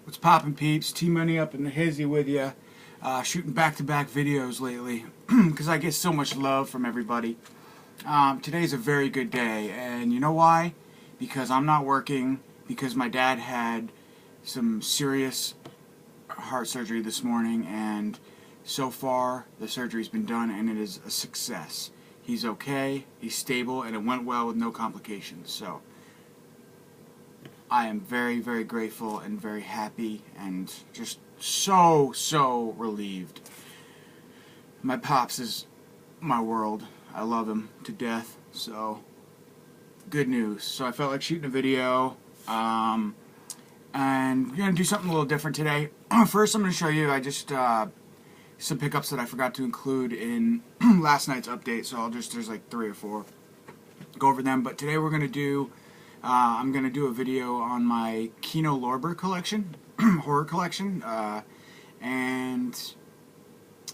What's poppin', peeps? T-Money up in the hizzy with ya. Shooting back-to-back videos lately because I get so much love from everybody. Today's a very good day, and you know why? Because I'm not working, because my dad had some serious heart surgery this morning, and so far the surgery's been done and it is a success. He's okay, he's stable, and it went well with no complications. So I am very, very grateful and very happy and just so relieved. My pops is my world. I love him to death, so good news. So I felt like shooting a video, and we're going to do something a little different today. First I'm going to show you, some pickups that I forgot to include in last night's update, so there's like 3 or 4. Go over them, but today we're going to do I'm going to do a video on my Kino Lorber collection, horror collection, and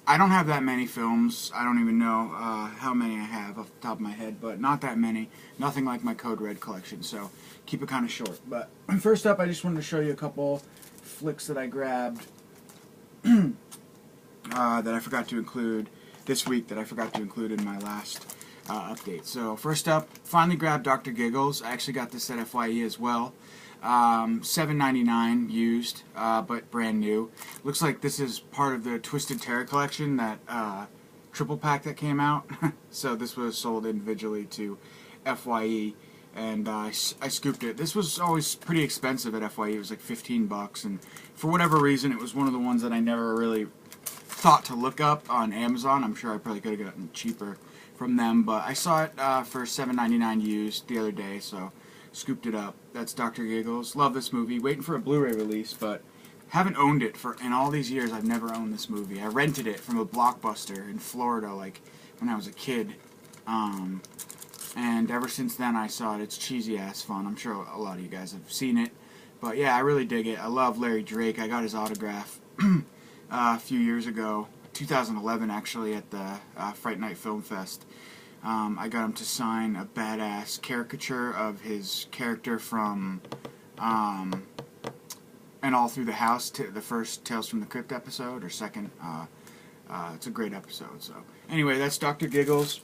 I don't have that many films. I don't even know how many I have off the top of my head, but not that many. Nothing like my Code Red collection, so keep it kind of short. But first up, I just wanted to show you a couple flicks that I grabbed that I forgot to include this week, that I forgot to include in my last update. So first up, finally grabbed Dr. Giggles. I actually got this at FYE as well. $7.99 used, but brand new. Looks like this is part of the Twisted Terror collection, that triple pack that came out. So this was sold individually to FYE, and I scooped it. This was always pretty expensive at FYE. It was like 15 bucks, and for whatever reason, it was one of the ones that I never really thought to look up on Amazon. I'm sure I probably could have gotten cheaper from them, but I saw it for $7.99 used the other day, so scooped it up. That's Dr. Giggles. Love this movie. Waiting for a Blu-ray release, but haven't owned it in all these years. I've never owned this movie. I rented it from a Blockbuster in Florida, like when I was a kid, and ever since then I saw it. It's cheesy ass fun. I'm sure a lot of you guys have seen it, but yeah, I really dig it. I love Larry Drake. I got his autograph a few years ago, 2011 actually, at the Fright Night Film Fest. I got him to sign a badass caricature of his character from and All Through the House, the first Tales from the Crypt episode, or second. It's a great episode. So anyway, that's Dr. Giggles.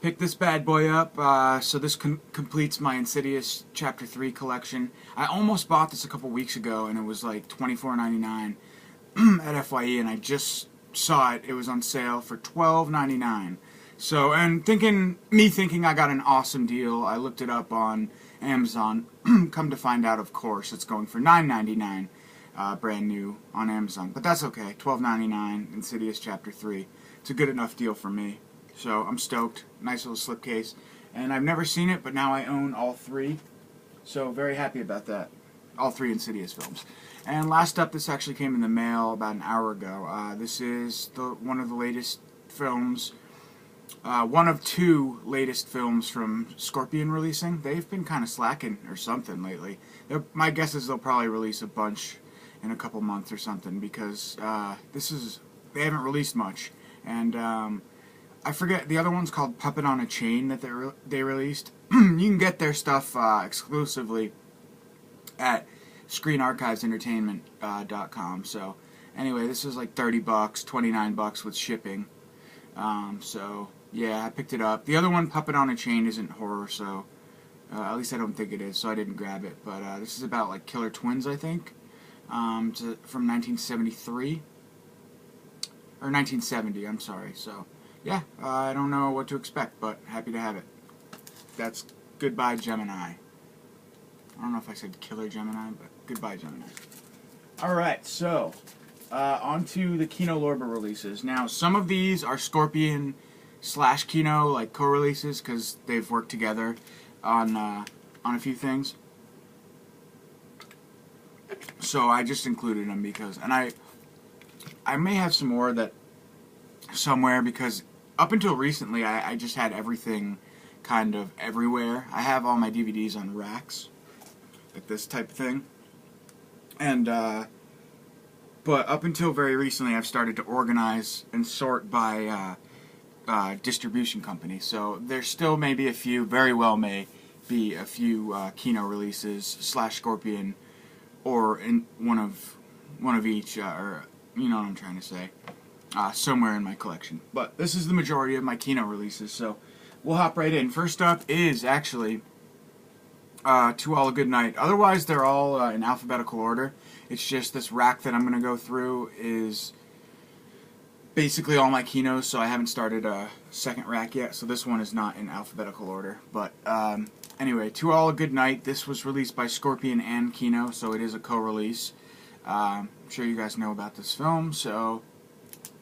Picked this bad boy up, so this completes my Insidious Chapter 3 collection. I almost bought this a couple weeks ago, and it was like $24.99 at FYE, and I just saw it. It was on sale for $12.99. So, and thinking I got an awesome deal, I looked it up on Amazon. Come to find out, of course, it's going for $9.99, brand new on Amazon. But that's okay. $12.99, Insidious Chapter 3. It's a good enough deal for me. So I'm stoked. Nice little slipcase. And I've never seen it, but now I own all 3. So very happy about that. All 3 Insidious films. And last up, this actually came in the mail about an hour ago. This is one of the latest films, one of 2 latest films from Scorpion releasing. They've been kind of slacking or something lately. My guess is they'll probably release a bunch in a couple months or something, because they haven't released much. And I forget, the other one's called Puppet on a Chain that they released. You can get their stuff exclusively at ScreenArchivesEntertainment.com. So anyway, this is like 30 bucks, 29 bucks with shipping. So yeah, I picked it up. The other one, Puppet on a Chain, isn't horror, so at least I don't think it is, so I didn't grab it. But this is about like killer twins, I think. It's from 1973 or 1970. I'm sorry. So yeah, I don't know what to expect, but happy to have it. That's Goodbye Gemini. I don't know if I said Killer Gemini, but Goodbye Gemini. Alright, so on to the Kino Lorber releases. Now, some of these are Scorpion / Kino, like co-releases, because they've worked together on a few things. So I just included them because, and I may have some more that somewhere, because up until recently I just had everything kind of everywhere. I have all my DVDs on racks, like this type of thing, and but up until very recently I've started to organize and sort by distribution company. So there still may be a few, very well may be a few Kino releases / Scorpion or in one of each, or you know what I'm trying to say, somewhere in my collection. But this is the majority of my Kino releases, so we'll hop right in. First up is actually To All a Good Night. Otherwise, they're all in alphabetical order. It's just this rack that I'm going to go through is basically all my Kinos, so I haven't started a second rack yet, so this one is not in alphabetical order. But anyway, To All a Good Night, this was released by Scorpion and Kino, so it is a co-release. I'm sure you guys know about this film, so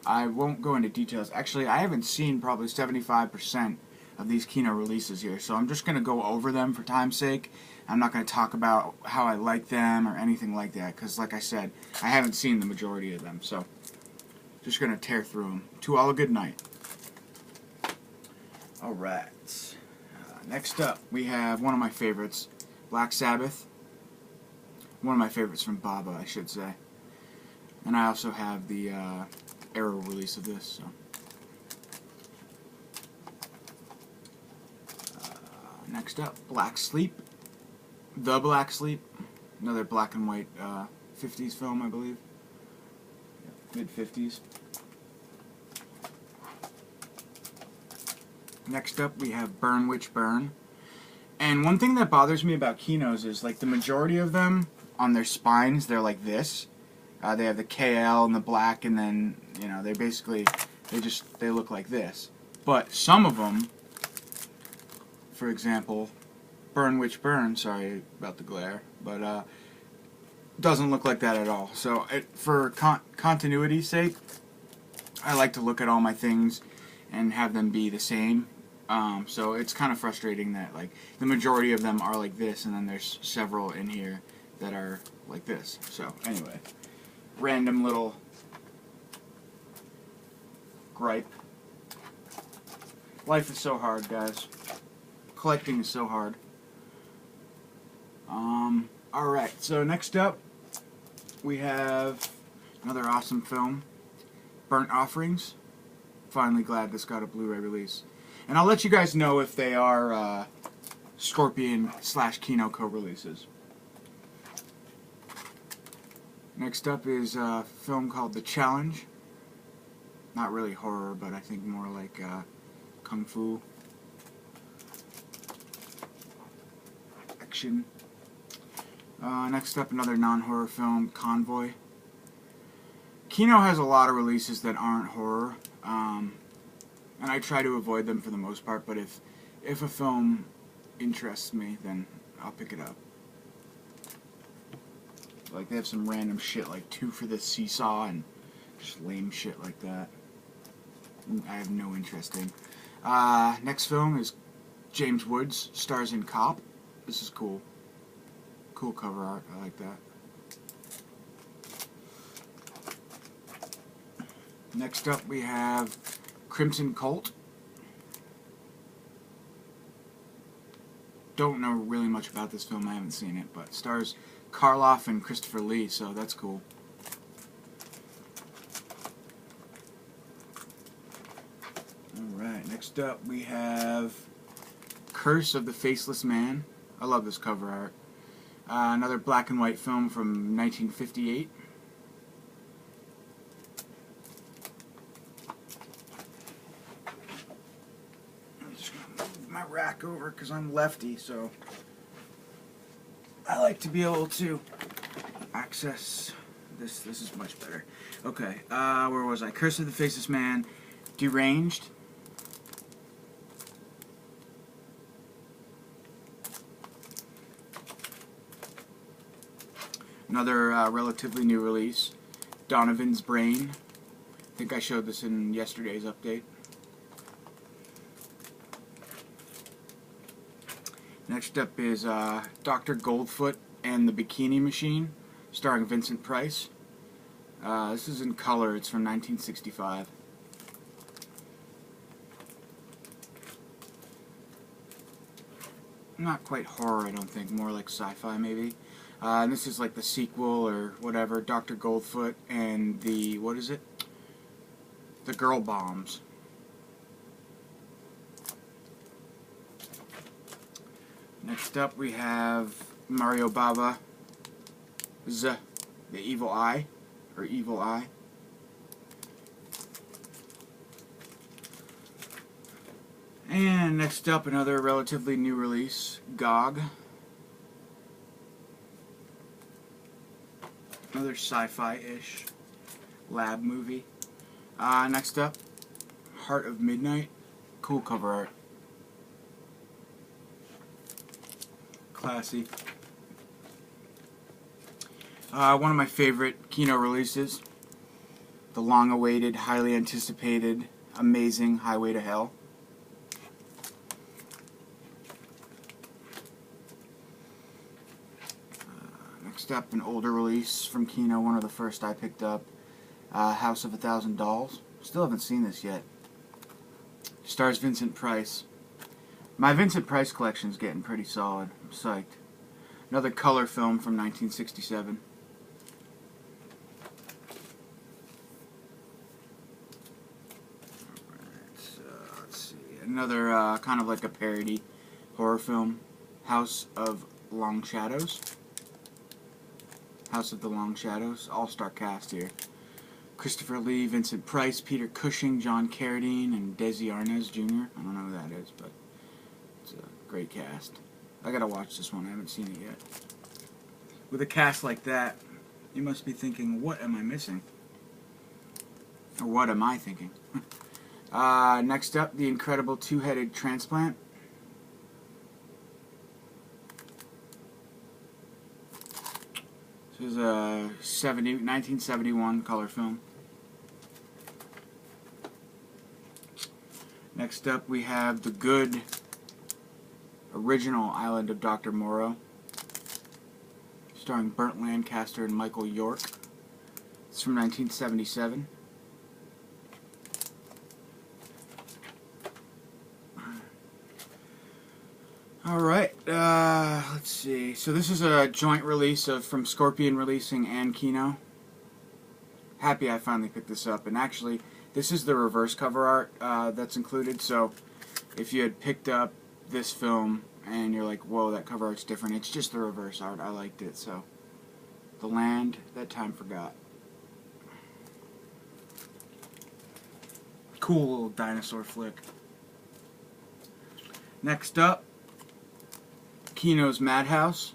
I won't go into details. Actually, I haven't seen probably 75% of these Kino releases here, so I'm just going to go over them for time's sake. I'm not going to talk about how I like them or anything like that, because like I said, I haven't seen the majority of them, so just going to tear through them. To All a Good Night. Alright, next up we have one of my favorites, Black Sabbath. One of my favorites from Baba, I should say. And I also have the Arrow release of this, so. Next up, Black Sleep. The Black Sleep. Another black and white 50s film, I believe. Mid-50s. Next up, we have Burn Witch Burn. And one thing that bothers me about Kinos is, like, the majority of them, on their spines, they're like this. They have the KL and the black, and then, you know, they basically, they look like this. But some of them, for example, Burn Witch Burn, sorry about the glare, but doesn't look like that at all. So for continuity's sake, I like to look at all my things and have them be the same. So it's kind of frustrating that, like, the majority of them are like this, and then there's several in here that are like this. So anyway, random little gripe. Life is so hard, guys. Collecting is so hard. Alright, so next up we have another awesome film, Burnt Offerings. Finally glad this got a Blu-ray release. And I'll let you guys know if they are Scorpion/Kino co-releases. Next up is a film called The Challenge. Not really horror, but I think more like kung fu. Action. Next up, another non-horror film, Convoy. Kino has a lot of releases that aren't horror, and I try to avoid them for the most part, but if a film interests me, then I'll pick it up. Like, they have some random shit like Two for the Seesaw and just lame shit like that. I have no interest in. Next film is James Woods, stars in Cop. This is cool. Cool cover art, I like that. Next up we have Crimson Cult. Don't know really much about this film, I haven't seen it, but stars Karloff and Christopher Lee, so that's cool. Alright, next up we have Curse of the Faceless Man. I love this cover art. Another black and white film from 1958. I'm just going to move my rack over because I'm lefty, so I like to be able to access this. This is much better. Okay, where was I? Curse of the Faceless Man, Deranged. Another relatively new release, Donovan's Brain. I think I showed this in yesterday's update. Next up is Dr. Goldfoot and the Bikini Machine, starring Vincent Price. This is in color. It's from 1965. Not quite horror, I don't think. More like sci-fi, maybe. And this is like the sequel or whatever, Dr. Goldfoot and the, what is it? The Girl Bombs. Next up we have Mario Bava. the Evil Eye, or Evil Eye. And next up, another relatively new release, GOG. Another sci-fi-ish lab movie. Next up, Heart of Midnight. Cool cover art. Classy. One of my favorite Kino releases. The long-awaited, highly anticipated, amazing Highway to Hell. Next up, an older release from Kino, one of the first I picked up. House of a Thousand Dolls. Still haven't seen this yet. Stars Vincent Price. My Vincent Price collection is getting pretty solid. I'm psyched. Another color film from 1967. Let's see. Another kind of like a parody horror film. House of Long Shadows. House of the Long Shadows. All-star cast here. Christopher Lee, Vincent Price, Peter Cushing, John Carradine, and Desi Arnaz Jr. I don't know who that is, but it's a great cast. I gotta watch this one. I haven't seen it yet. With a cast like that, you must be thinking, what am I missing? Or what am I thinking? Next up, The Incredible Two-Headed Transplant. This is a 1971 color film. Next up, we have the good original Island of Dr. Moreau, starring Burt Lancaster and Michael York. It's from 1977. Alright, let's see. So this is a joint release from Scorpion Releasing and Kino. Happy I finally picked this up. And actually, this is the reverse cover art that's included. So if you had picked up this film and you're like, whoa, that cover art's different, it's just the reverse art. I liked it. So, The Land That Time Forgot. Cool little dinosaur flick. Next up, Kino's Madhouse.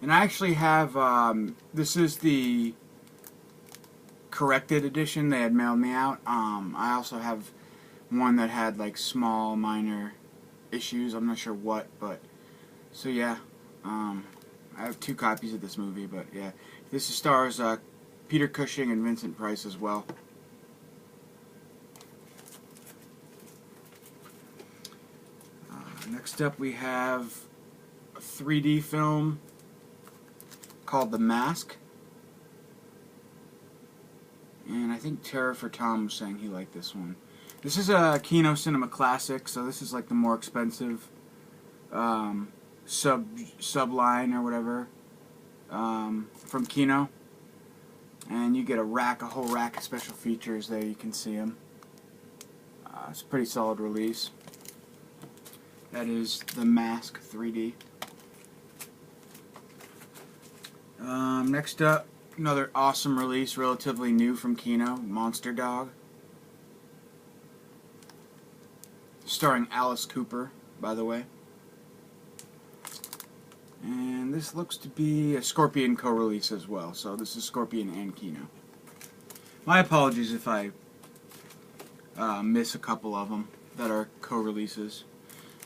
And I actually have, this is the corrected edition they had mailed me out. I also have one that had like small minor issues. I'm not sure what, but so yeah, I have 2 copies of this movie, but yeah, this stars Peter Cushing and Vincent Price as well. Next up we have a 3D film called The Mask. And I think Terror for Tom was saying he liked this one. This is a Kino Cinema Classic, so this is like the more expensive subline or whatever from Kino. And you get a whole rack of special features there. You can see them. It's a pretty solid release. That is The Mask 3D. Next up, another awesome release, relatively new from Kino, Monster Dog. Starring Alice Cooper, by the way. And this looks to be a Scorpion co-release as well, so this is Scorpion and Kino. My apologies if I miss a couple of them that are co-releases.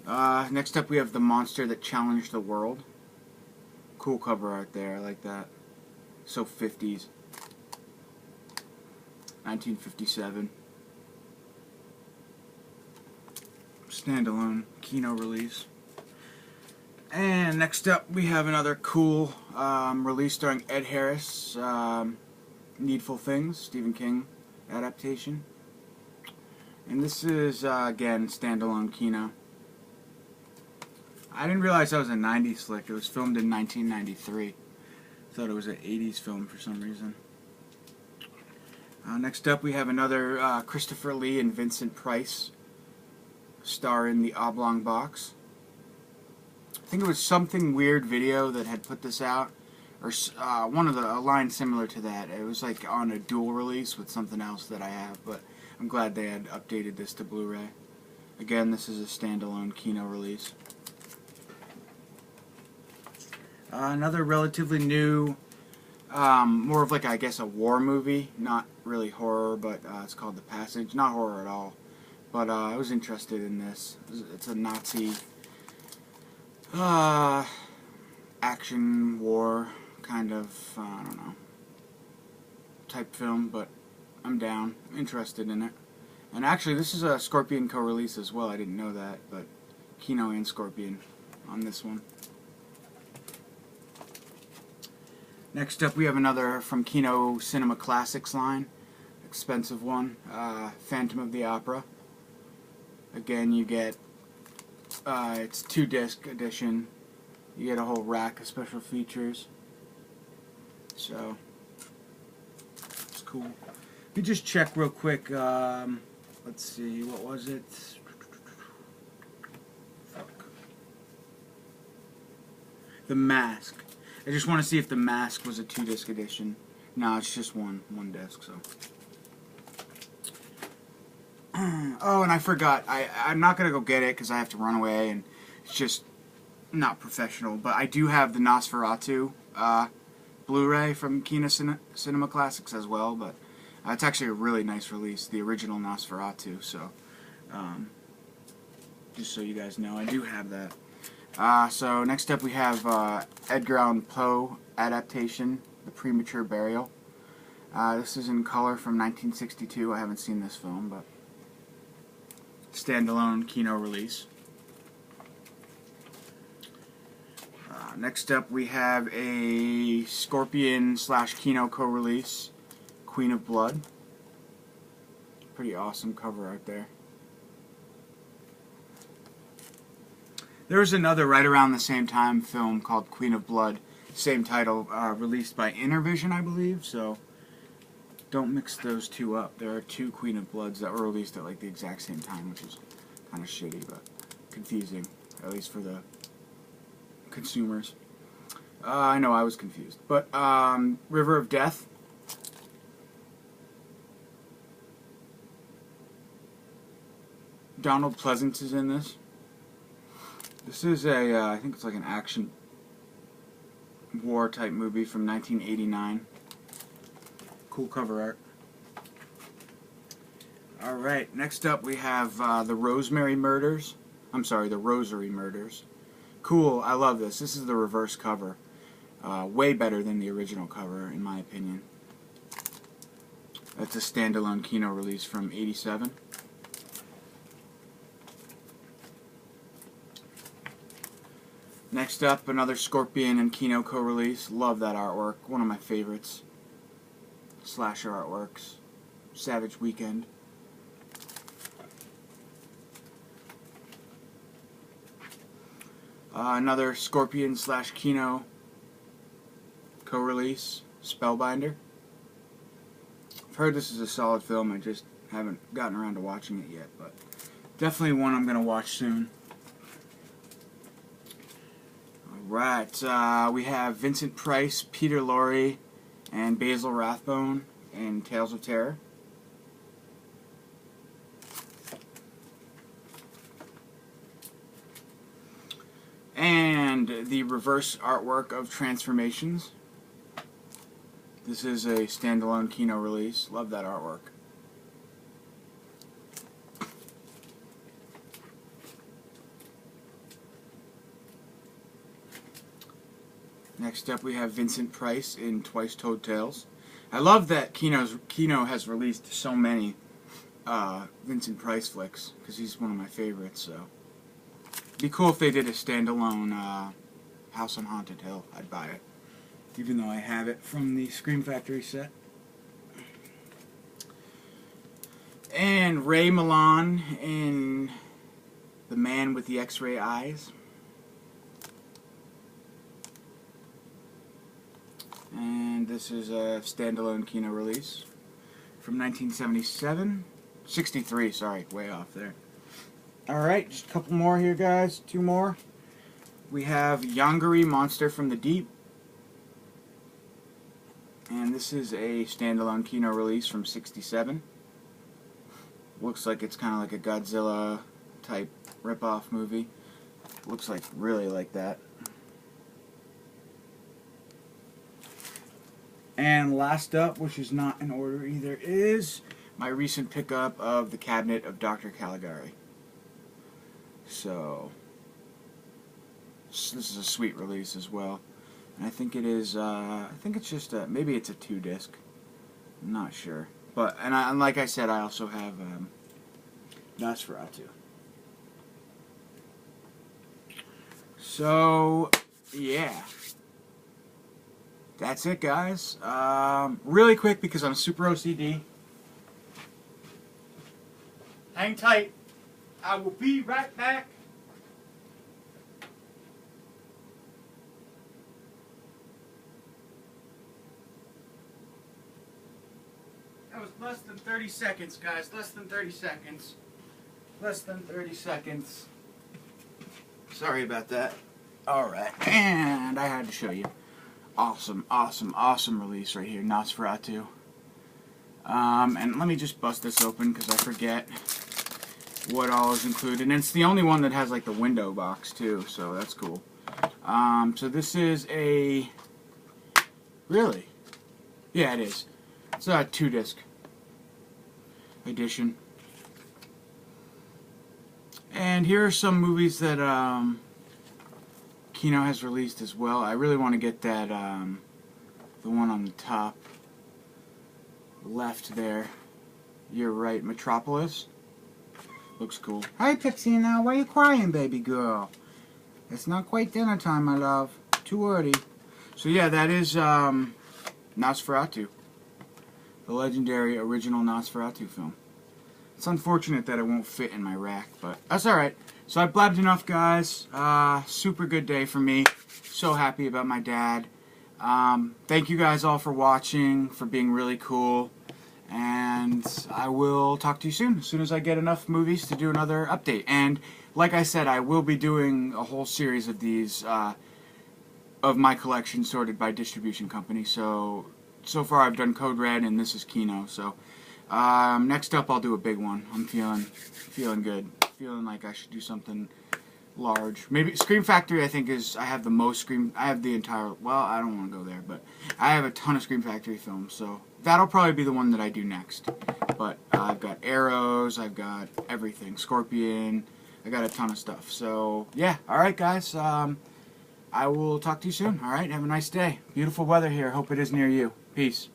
Next up we have The Monster That Challenged the World. Cool cover art there, I like that. So 50s. 1957. Standalone Kino release. And next up we have another cool release starring Ed Harris. Needful Things, Stephen King adaptation. And this is, again, standalone Kino. I didn't realize that was a 90s flick. It was filmed in 1993. Thought it was an 80s film for some reason. Next up we have another Christopher Lee and Vincent Price star in The Oblong Box. think it was Something Weird Video that had put this out, or one of a line similar to that. It was like on a dual release with something else that I have, but I'm glad they had updated this to Blu-ray. Again, this is a standalone Kino release. Another relatively new, more of like, I guess, a war movie, not really horror, but it's called The Passage. Not horror at all, but I was interested in this. It's a Nazi action war kind of, I don't know, type film, but I'm down. I'm interested in it. And actually, this is a Scorpion co-release as well. I didn't know that, but Kino and Scorpion on this one. Next up, we have another from Kino Cinema Classics line. Expensive one. Phantom of the Opera. Again, you get, it's 2-disc edition. You get a whole rack of special features. So, it's cool. You just check real quick. Let's see, what was it? Fuck. The Mask. I just want to see if The Mask was a 2-disc edition. No, it's just one disc, so. Oh, and I forgot. I'm not going to go get it because I have to run away, and it's just not professional. But I do have the Nosferatu Blu-ray from Kino Cinema Classics as well, but it's actually a really nice release, the original Nosferatu, so just so you guys know, I do have that. So next up we have Edgar Allan Poe adaptation, The Premature Burial. This is in color from 1962. I haven't seen this film, but standalone Kino release. Next up we have a Scorpion/Kino co-release, Queen of Blood. Pretty awesome cover art there. There was another right around the same time film called Queen of Blood, same title, released by Intervision, I believe, so don't mix those two up. There are two Queen of Bloods that were released at like the exact same time, which is kind of shitty, but confusing, at least for the consumers. I know I was confused. But River of Death. Donald Pleasance is in this. This is a, I think it's like an action war type movie from 1989. Cool cover art. Alright, next up we have the Rosemary Murders. I'm sorry, the Rosary Murders. Cool, I love this. This is the reverse cover. Way better than the original cover, in my opinion. That's a standalone Kino release from '87. Next up, another Scorpion and Kino co-release. Love that artwork. One of my favorites. Slasher artworks. Savage Weekend. Another Scorpion/Kino co-release, Spellbinder. I've heard this is a solid film. I just haven't gotten around to watching it yet, but definitely one I'm going to watch soon. Alright, we have Vincent Price, Peter Lorre, and Basil Rathbone in Tales of Terror. And the reverse artwork of Transformations. This is a standalone Kino release. Love that artwork. Next up we have Vincent Price in Twice Told Tales. I love that Kino has released so many Vincent Price flicks, because he's one of my favorites, so it'd be cool if they did a standalone House on Haunted Hill. I'd buy it, even though I have it from the Scream Factory set. And Ray Milland in The Man with the X-Ray Eyes. And this is a standalone Kino release from 1977. 63, sorry, way off there. Alright, just a couple more here, guys. Two more. we have Yongari Monster from the Deep. And this is a standalone Kino release from '67. Looks like it's kind of like a Godzilla type rip-off movie. Looks like really like that. And last up, which is not in order either, is my recent pickup of The Cabinet of Dr. Caligari. So this is a sweet release as well. And I think it is, I think it's just a, maybe it's a 2-disc. I'm not sure. But, and like I said, I also have Nosferatu. So, yeah. That's it, guys. Really quick, because I'm super OCD. Hang tight. I will be right back. That was less than 30 seconds, guys. Less than 30 seconds. Less than 30 seconds. Sorry about that. Alright, and I had to show you. Awesome, awesome, awesome release right here, Nosferatu. And let me just bust this open because I forget what all is included. And it's the only one that has like the window box too, so that's cool. So this is a... Really? Yeah, it is. It's a 2-disc edition. And here are some movies that Kino has released as well. I really want to get that, the one on the top left there. You're right, Metropolis. Looks cool. Hi, Pixina. Why are you crying, baby girl? It's not quite dinner time, my love. Too early. So yeah, that is Nosferatu. The legendary original Nosferatu film. It's unfortunate that it won't fit in my rack, but that's alright. So I blabbed enough, guys. Super good day for me. So happy about my dad. Thank you guys all for watching, for being really cool. And I will talk to you soon as I get enough movies to do another update. And like I said, I will be doing a whole series of these, of my collection sorted by distribution company. So far I've done Code Red and this is Kino. So next up I'll do a big one. I'm feeling good. Feeling like I should do something large. Maybe Scream Factory, I think, is, I have the most Scream, I have the entire, well, I don't want to go there, but I have a ton of Scream Factory films, so that'll probably be the one that I do next. But I've got Arrows, I've got everything, Scorpion, I got a ton of stuff. So yeah, alright guys, I will talk to you soon. Alright, have a nice day. Beautiful weather here, hope it is near you. Peace.